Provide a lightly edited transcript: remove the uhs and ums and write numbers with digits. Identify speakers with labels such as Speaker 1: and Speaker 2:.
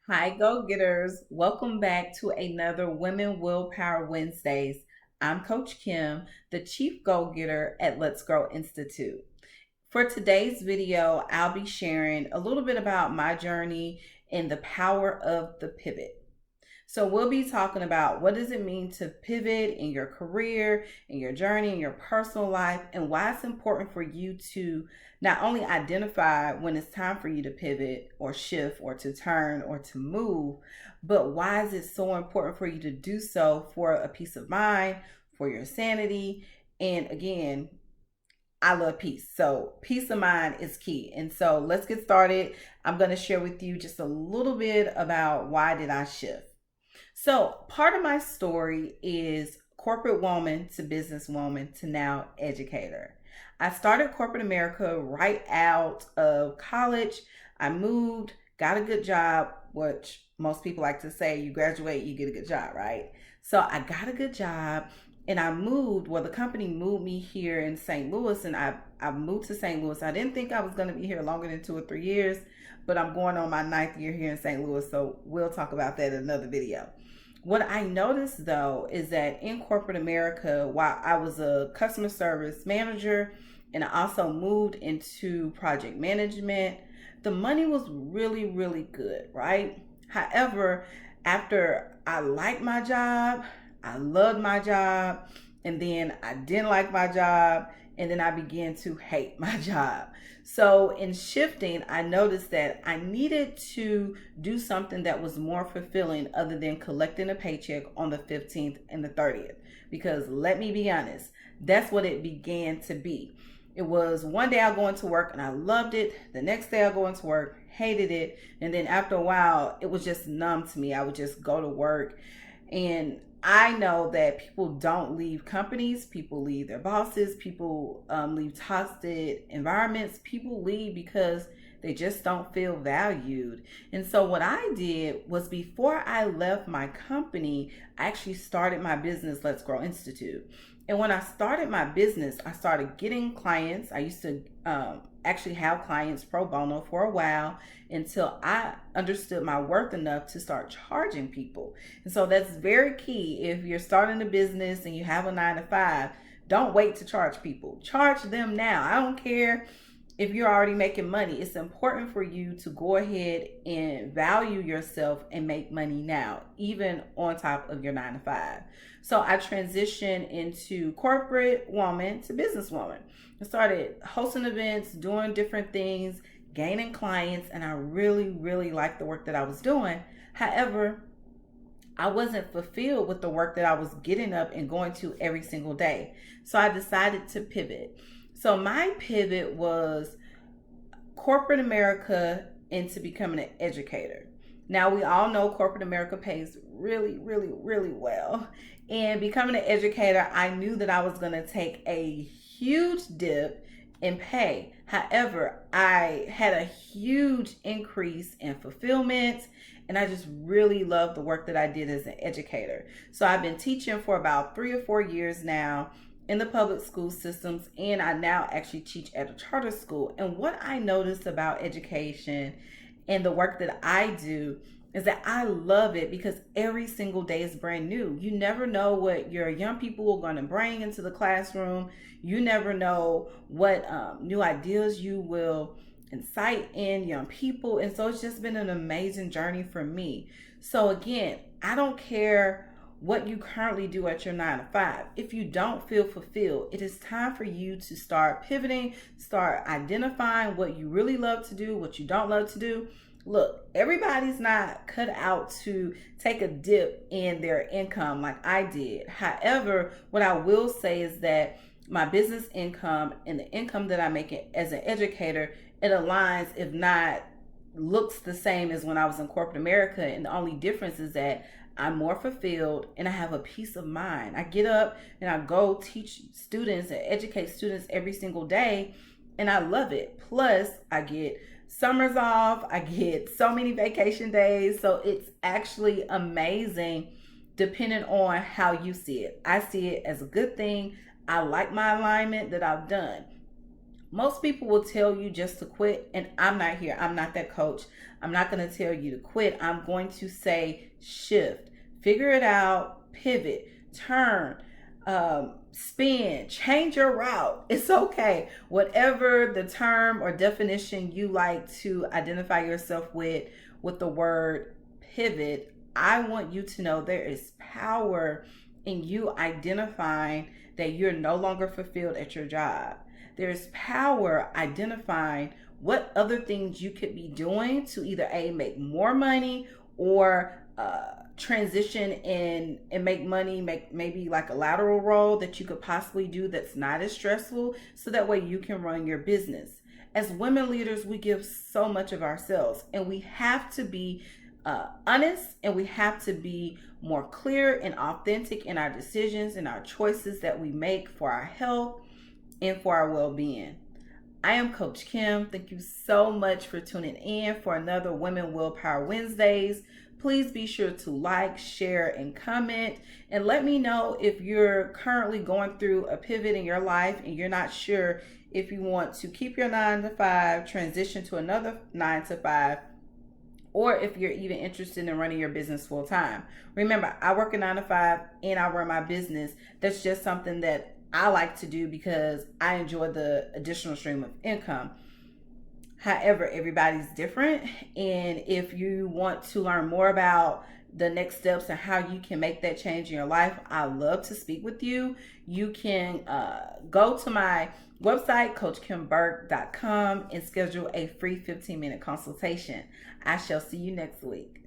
Speaker 1: Hi, go getters. Welcome back to another Women Willpower Wednesdays. I'm Coach Kim, the Chief Go Getter at Let's Grow Institute. For today's video, I'll be sharing a little bit about my journey and the power of the pivot. So we'll be talking about what does it mean to pivot in your career, in your journey, in your personal life, and why it's important for you to not only identify when it's time for you to pivot or shift or to turn or to move, but why is it so important for you to do so for a peace of mind, for your sanity, and again, I love peace. So, peace of mind is key. And so, let's get started. I'm going to share with you just a little bit about why did I shift. So, part of my story is corporate woman to businesswoman to now educator. I started corporate America right out of college. I moved, got a good job, which most people like to say you graduate, you get a good job, right? So, I got a good job and I moved. Well, the company moved me here in St. Louis, and I moved to St. Louis. I didn't think I was going to be here longer than 2 or 3 years, but I'm going on my 9th year here in St. Louis, so we'll talk about that in another video. What I noticed though is that in corporate America, while I was a customer service manager and I also moved into project management, the money was really, really good, right? However, after I liked my job, I loved my job, and then I didn't like my job, and then I began to hate my job. So, in shifting, I noticed that I needed to do something that was more fulfilling other than collecting a paycheck on the 15th and the 30th. Because let me be honest, that's what it began to be. It was one day I'll go into work and I loved it. The next day I'll go into work, hated it. And then after a while, it was just numb to me. I would just go to work. And I know that people don't leave companies, people leave their bosses, people leave toxic environments, people leave because they just don't feel valued. And so, what I did was before I left my company, I actually started my business, Let's Grow Institute. And when I started my business, I started getting clients. I used to actually have clients pro bono for a while until I understood my worth enough to start charging people. And so that's very key. If you're starting a business and you have a 9 to 5, don't wait to charge people. Charge them now. I don't care if you're already making money. It's important for you to go ahead and value yourself and make money now, even on top of your 9 to 5. So I transitioned into corporate woman to businesswoman. I started hosting events, doing different things, gaining clients, and I really, really liked the work that I was doing. However, I wasn't fulfilled with the work that I was getting up and going to every single day. So I decided to pivot. So my pivot was corporate America into becoming an educator. Now, we all know corporate America pays really, really, really well. And becoming an educator, I knew that I was going to take a huge dip in pay. However, I had a huge increase in fulfillment, and I just really love the work that I did as an educator. So I've been teaching for about 3 or 4 years now in the public school systems, and I now actually teach at a charter school. And what I noticed about education and the work that I do is that I love it because every single day is brand new. You never know what your young people are going to bring into the classroom. You never know what new ideas you will incite in young people. And so it's just been an amazing journey for me. So again, I don't care what you currently do at your 9 to 5. If you don't feel fulfilled, it is time for you to start pivoting, start identifying what you really love to do, what you don't love to do. Look, everybody's not cut out to take a dip in their income like I did. However, what I will say is that my business income and the income that I make as an educator, it aligns, if not looks the same as when I was in corporate America. And the only difference is that I'm more fulfilled and I have a peace of mind. I get up and I go teach students and educate students every single day, and I love it. Plus, I get summers off, I get so many vacation days. So it's actually amazing depending on how you see it. I see it as a good thing. I like my alignment that I've done. Most people will tell you just to quit, and I'm not here. I'm not that coach. I'm not going to tell you to quit. I'm going to say shift, figure it out, pivot, turn, spin, change your route. It's okay. Whatever the term or definition you like to identify yourself with the word pivot, I want you to know there is power in you identifying that you're no longer fulfilled at your job. There's power identifying what other things you could be doing to either make more money or transition and make money, make maybe like a lateral role that you could possibly do that's not as stressful, so that way you can run your business. As women leaders, we give so much of ourselves, and we have to be honest, and we have to be more clear and authentic in our decisions and our choices that we make for our health and for our well-being. I am Coach Kim. Thank you so much for tuning in for another Women Willpower Wednesdays. Please be sure to like, share, and comment, and let me know if you're currently going through a pivot in your life and you're not sure if you want to keep your 9-to-5, transition to another 9-to-5, or if you're even interested in running your business full time. Remember, I work a 9-to-5 and I run my business. That's just something that I like to do because I enjoy the additional stream of income. However, everybody's different, and if you want to learn more about the next steps and how you can make that change in your life, I love to speak with you. You can go to my website, coachkimburke.com, and schedule a free 15-minute consultation. I shall see you next week.